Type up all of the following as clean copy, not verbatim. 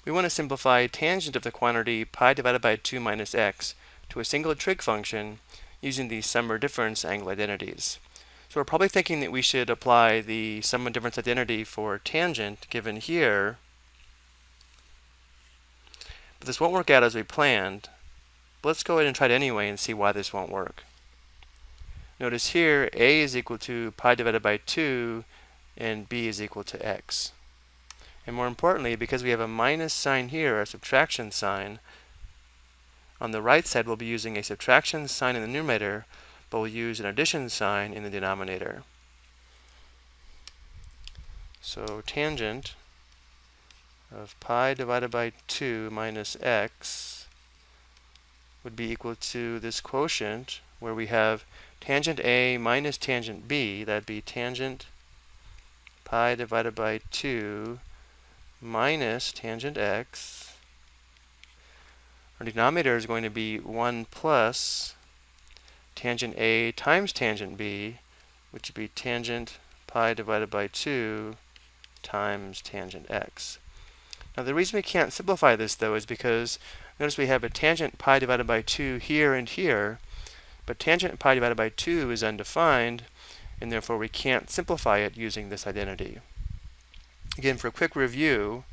We want to simplify tangent of the quantity pi divided by 2 minus x to a single trig function using the sum or difference angle identities. So we're probably thinking that we should apply the sum and difference identity for tangent given here, but this won't work out as we planned. But let's go ahead and try it anyway and see why this won't work. Notice here a is equal to pi divided by 2 and b is equal to x. And more importantly, because we have a minus sign here, a subtraction sign, on the right side we'll be using a subtraction sign in the numerator, but we'll use an addition sign in the denominator. So tangent of pi divided by 2 minus x would be equal to this quotient where we have tangent a minus tangent b. That'd be tangent pi divided by 2 minus tangent x. Our denominator is going to be 1 plus tangent a times tangent b, which would be tangent pi divided by 2 times tangent x. Now the reason we can't simplify this though is because notice we have a tangent pi divided by 2 here and here, but tangent pi divided by 2 is undefined, and therefore we can't simplify it using this identity. Again, for a quick review,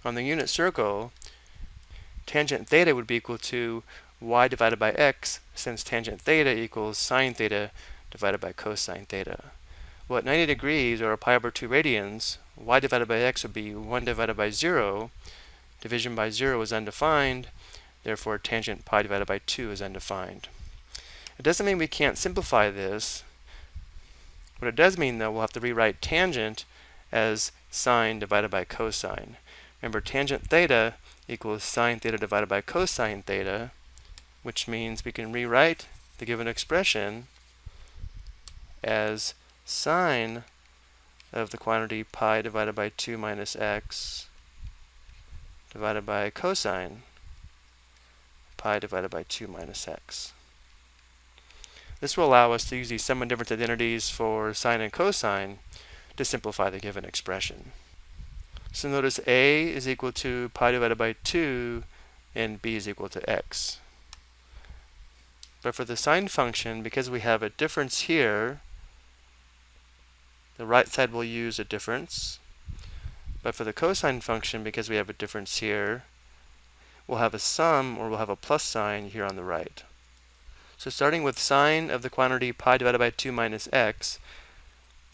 on the unit circle, tangent theta would be equal to y divided by x, since tangent theta equals sine theta divided by cosine theta. Well, at 90 degrees, or pi over 2 radians, y divided by x would be 1 divided by 0. Division by 0 is undefined, therefore tangent pi divided by 2 is undefined. It doesn't mean we can't simplify this. What it does mean, though, we'll have to rewrite tangent as sine divided by cosine. Remember, tangent theta equals sine theta divided by cosine theta, which means we can rewrite the given expression as sine of the quantity pi divided by 2 minus x divided by cosine pi divided by 2 minus x. This will allow us to use these sum and difference identities for sine and cosine to simplify the given expression. So notice a is equal to pi divided by 2 and b is equal to x. But for the sine function, because we have a difference here, the right side will use a difference. But for the cosine function, because we have a difference here, we'll have a sum, or we'll have a plus sign here on the right. So starting with sine of the quantity pi divided by 2 minus x,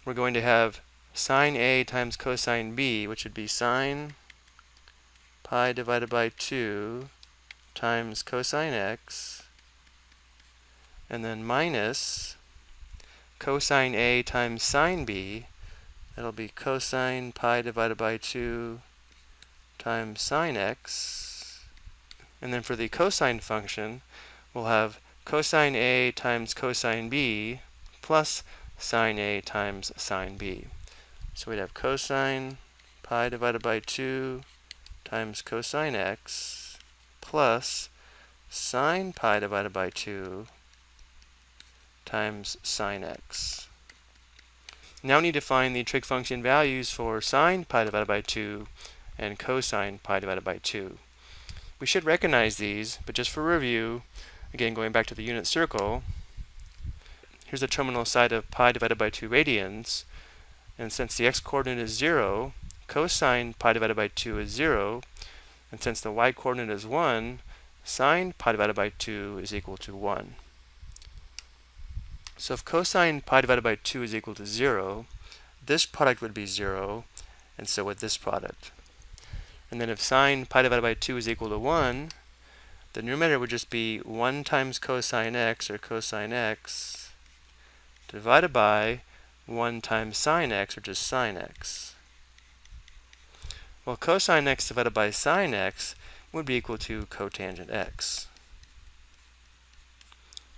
we're going to have sine a times cosine b, which would be sine pi divided by 2 times cosine x, and then minus cosine a times sine b. That'll be cosine pi divided by 2 times sine x. And then for the cosine function, we'll have cosine a times cosine b plus sine a times sine b. So we'd have cosine pi divided by 2 times cosine x plus sine pi divided by 2 times sine x. Now we need to find the trig function values for sine pi divided by 2 and cosine pi divided by 2. We should recognize these, but just for review, again going back to the unit circle, here's the terminal side of pi divided by 2 radians, and since the x-coordinate is 0, cosine pi divided by 2 is 0, and since the y-coordinate is 1, sine pi divided by 2 is equal to 1. So if cosine pi divided by 2 is equal to 0, this product would be 0, and so would this product. And then if sine pi divided by 2 is equal to 1, the numerator would just be 1 times cosine x, or cosine x, divided by 1 times sine x, which is sine x. Well, cosine x divided by sine x would be equal to cotangent x.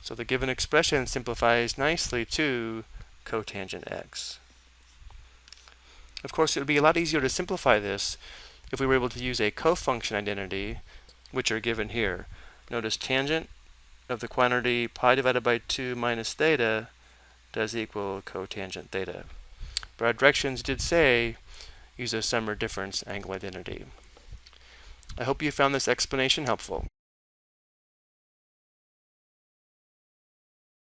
So the given expression simplifies nicely to cotangent x. Of course, it would be a lot easier to simplify this if we were able to use a cofunction identity, which are given here. Notice tangent of the quantity pi divided by 2 minus theta does equal cotangent theta. But our directions did say use a sum or difference angle identity. I hope you found this explanation helpful.